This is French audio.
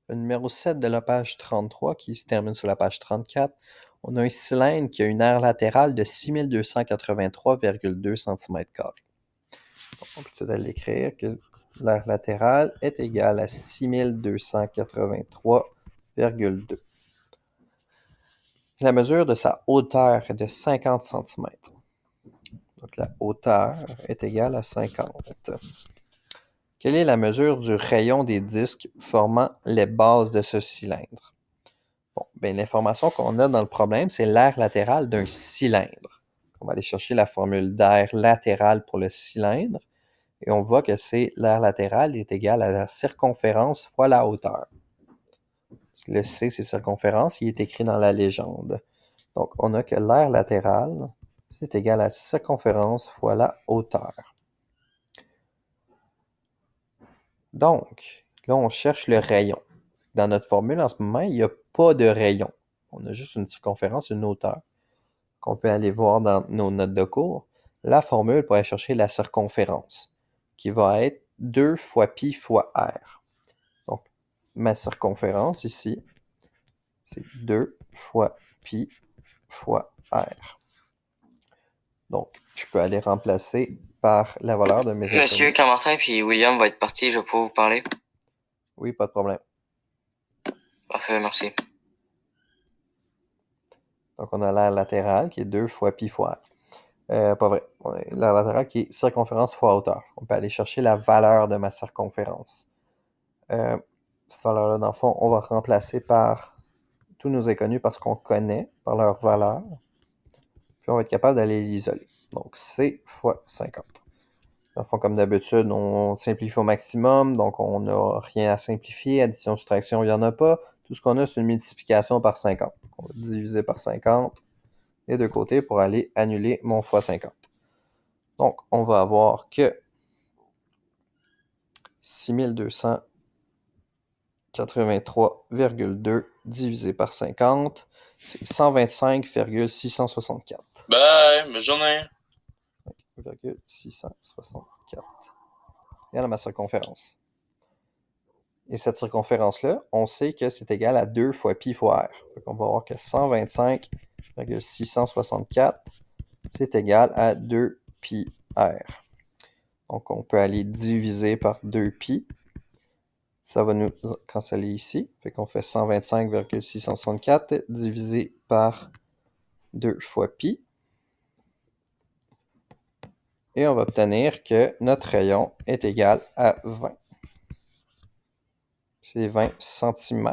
Le numéro 7 de la page 33 qui se termine sur la page 34, on a un cylindre qui a une aire latérale de 6283,2 cm². On peut aller l'écrire que l'aire latérale est égale à 6283,2. La mesure de sa hauteur est de 50 cm. Donc la hauteur est égale à 50. Quelle est la mesure du rayon des disques formant les bases de ce cylindre? Bon, bien, l'information qu'on a dans le problème, c'est l'aire latérale d'un cylindre. On va aller chercher la formule d'aire latérale pour le cylindre et on voit que c'est l'aire latérale est égale à la circonférence fois la hauteur. Le C, c'est circonférence, il est écrit dans la légende. Donc, on a que l'aire latérale, c'est égal à circonférence fois la hauteur. Donc, là, on cherche le rayon. Dans notre formule, en ce moment, il n'y a pas de rayon. On a juste une circonférence, une hauteur, qu'on peut aller voir dans nos notes de cours. La formule pour aller chercher la circonférence, qui va être 2 fois pi fois r. Donc, ma circonférence ici, c'est 2 fois pi fois r. Donc, je peux aller remplacer par la valeur de mes inconnus. Monsieur Carmartin puis William va être partis, je vais pouvoir vous parler. Oui, pas de problème. Parfait, merci. Donc, on a l'aire latérale qui est 2 fois pi fois r. Pas vrai. On a l'aire latérale qui est circonférence fois hauteur. On peut aller chercher la valeur de ma circonférence. Cette valeur-là, dans le fond, on va remplacer par tous nos inconnus parce qu'on connaît, par leur valeur. Puis on va être capable d'aller l'isoler. Donc, C fois 50. Dans le fond, comme d'habitude, on simplifie au maximum, donc on n'a rien à simplifier. Addition, soustraction, il n'y en a pas. Tout ce qu'on a, c'est une multiplication par 50. Donc, on va diviser par 50 des deux côtés pour aller annuler mon fois 50. Donc, on va avoir que 6283,2 divisé par 50, c'est 125,664. Bye, bonne journée. 5,664. Regarde ma circonférence. Et cette circonférence-là, on sait que c'est égal à 2 fois pi fois r. Donc, on va voir que 125,664, c'est égal à 2 pi r. Donc, on peut aller diviser par 2 pi. Ça va nous canceller ici. Fait qu'on fait 125,664 divisé par 2 fois pi. Et on va obtenir que notre rayon est égal à 20. C'est 20 cm.